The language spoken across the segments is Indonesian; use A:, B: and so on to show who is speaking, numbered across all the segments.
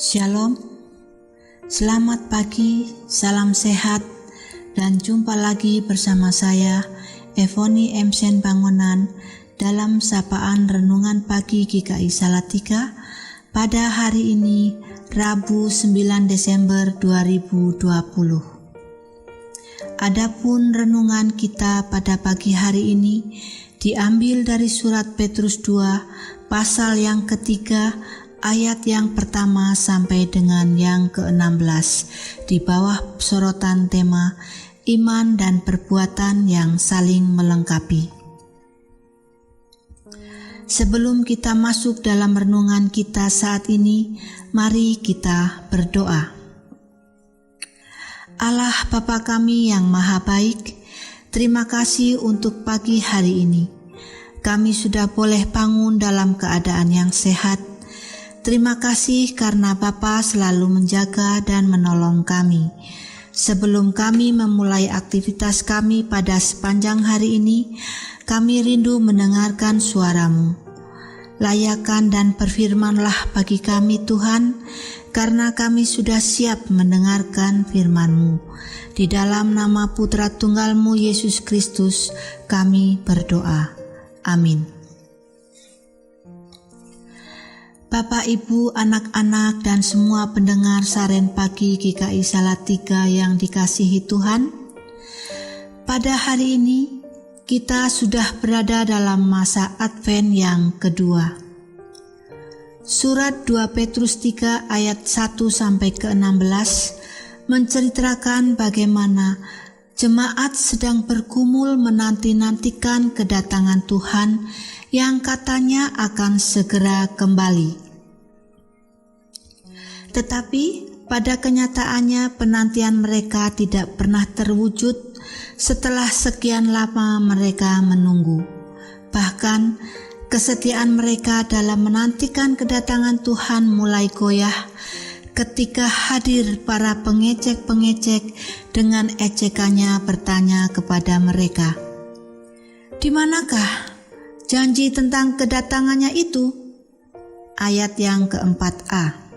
A: Shalom, selamat pagi, salam sehat, dan jumpa lagi bersama saya, Evoni Emsen Bangunan, dalam sapaan Renungan Pagi GKI Salatiga pada hari ini, Rabu 9 Desember 2020. Adapun renungan kita pada pagi hari ini diambil dari surat Petrus 2, pasal yang ketiga, ayat yang pertama sampai dengan yang ke-16 di bawah sorotan tema iman dan perbuatan yang saling melengkapi. Sebelum kita masuk dalam renungan kita saat ini, mari kita berdoa. Allah Bapa kami yang maha baik, terima kasih untuk pagi hari ini. Kami sudah boleh bangun dalam keadaan yang sehat. Terima kasih karena Bapa selalu menjaga dan menolong kami. Sebelum kami memulai aktivitas kami pada sepanjang hari ini, kami rindu mendengarkan suara-Mu. Layakan dan berfirmanlah bagi kami Tuhan, karena kami sudah siap mendengarkan firman-Mu. Di dalam nama Putra Tunggal-Mu Yesus Kristus, kami berdoa. Amin. Bapak, Ibu, anak-anak, dan semua pendengar Saren Pagi GKI Salatiga yang dikasihi Tuhan, pada hari ini kita sudah berada dalam masa Advent yang kedua. Surat 2 Petrus 3 ayat 1 sampai ke-16 menceritakan bagaimana jemaat sedang bergumul menanti-nantikan kedatangan Tuhan yang katanya akan segera kembali. Tetapi pada kenyataannya penantian mereka tidak pernah terwujud setelah sekian lama mereka menunggu. Bahkan kesetiaan mereka dalam menantikan kedatangan Tuhan mulai goyah ketika hadir para pengecek-pengecek dengan ejekannya bertanya kepada mereka, "Di manakah janji tentang kedatangannya itu?" Ayat yang keempat-A.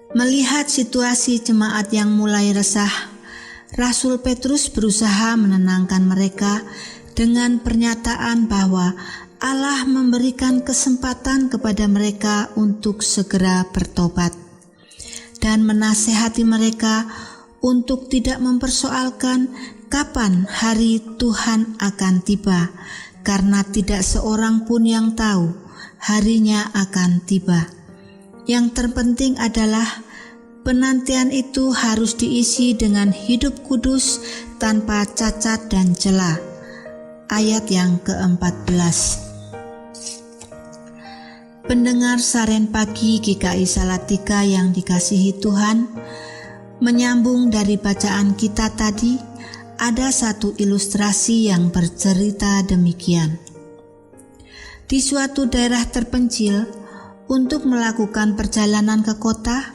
A: Melihat situasi jemaat yang mulai resah, Rasul Petrus berusaha menenangkan mereka dengan pernyataan bahwa Allah memberikan kesempatan kepada mereka untuk segera bertobat dan menasehati mereka untuk tidak mempersoalkan kapan hari Tuhan akan tiba, karena tidak seorang pun yang tahu harinya akan tiba. Yang terpenting adalah penantian itu harus diisi dengan hidup kudus tanpa cacat dan cela. Ayat yang ke-14. Pendengar Saren Pagi GKI Salatiga yang dikasihi Tuhan, menyambung dari bacaan kita tadi, ada satu ilustrasi yang bercerita demikian. Di suatu daerah terpencil, untuk melakukan perjalanan ke kota,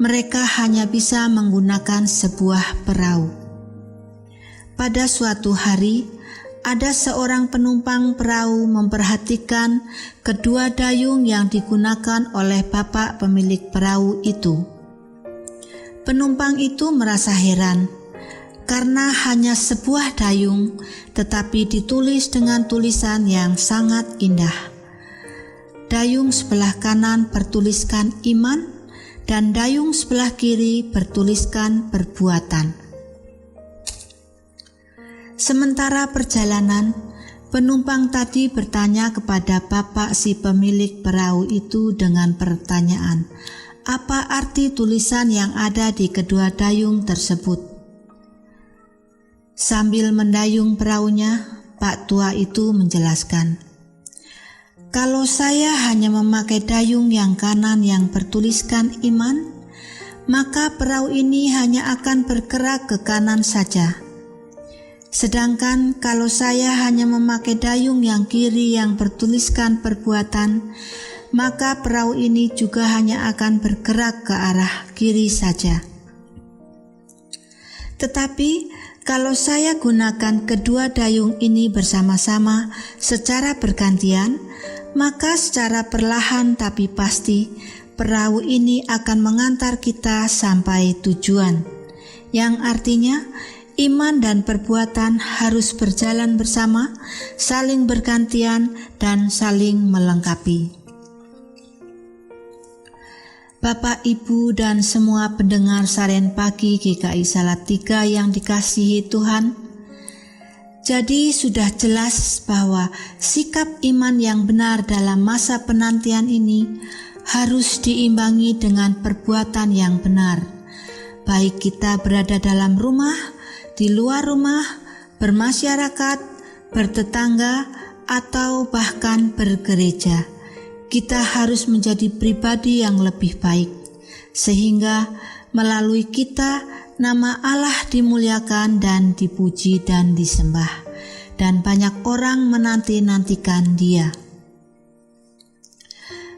A: mereka hanya bisa menggunakan sebuah perahu. Pada suatu hari, ada seorang penumpang perahu memperhatikan kedua dayung yang digunakan oleh bapak pemilik perahu itu. Penumpang itu merasa heran, karena hanya sebuah dayung, tetapi ditulis dengan tulisan yang sangat indah. Dayung sebelah kanan bertuliskan iman, dan dayung sebelah kiri bertuliskan perbuatan. Sementara perjalanan, penumpang tadi bertanya kepada bapak si pemilik perahu itu dengan pertanyaan, apa arti tulisan yang ada di kedua dayung tersebut? Sambil mendayung perahunya, Pak tua itu menjelaskan, "Kalau saya hanya memakai dayung yang kanan yang bertuliskan iman, maka perahu ini hanya akan bergerak ke kanan saja. Sedangkan kalau saya hanya memakai dayung yang kiri yang bertuliskan perbuatan, maka perahu ini juga hanya akan bergerak ke arah kiri saja. Tetapi kalau saya gunakan kedua dayung ini bersama-sama secara bergantian, maka secara perlahan tapi pasti perahu ini akan mengantar kita sampai tujuan, yang artinya iman dan perbuatan harus berjalan bersama, saling bergantian dan saling melengkapi. Bapak, Ibu, dan semua pendengar Saren Pagi GKI Salatiga yang dikasihi Tuhan, jadi sudah jelas bahwa sikap iman yang benar dalam masa penantian ini harus diimbangi dengan perbuatan yang benar, baik kita berada dalam rumah, di luar rumah, bermasyarakat, bertetangga, atau bahkan bergereja. Kita harus menjadi pribadi yang lebih baik, sehingga melalui kita nama Allah dimuliakan dan dipuji dan disembah, dan banyak orang menanti-nantikan Dia.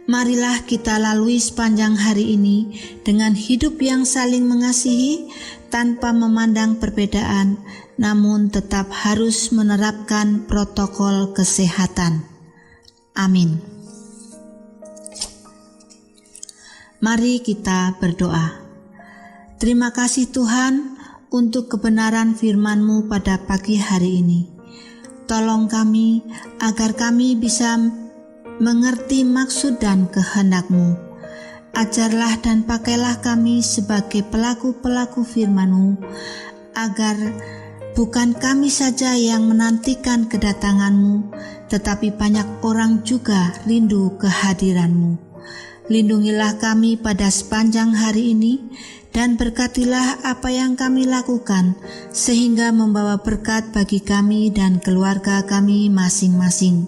A: Marilah kita lalui sepanjang hari ini dengan hidup yang saling mengasihi tanpa memandang perbedaan, namun tetap harus menerapkan protokol kesehatan. Amin. Mari kita berdoa. Terima kasih Tuhan untuk kebenaran firman-Mu pada pagi hari ini. Tolong kami agar kami bisa mengerti maksud dan kehendak-Mu. Ajarlah dan pakailah kami sebagai pelaku-pelaku firman-Mu, agar bukan kami saja yang menantikan kedatangan-Mu, tetapi banyak orang juga rindu kehadiran-Mu. Lindungilah kami pada sepanjang hari ini, dan berkatilah apa yang kami lakukan, sehingga membawa berkat bagi kami dan keluarga kami masing-masing.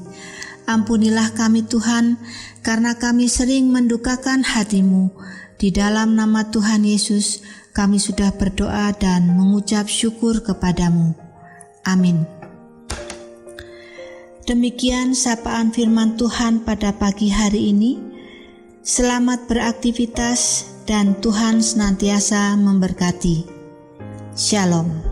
A: Ampunilah kami Tuhan, karena kami sering mendukakan hati-Mu. Di dalam nama Tuhan Yesus, kami sudah berdoa dan mengucap syukur kepada-Mu. Amin. Demikian sapaan firman Tuhan pada pagi hari ini. Selamat beraktivitas dan Tuhan senantiasa memberkati. Shalom.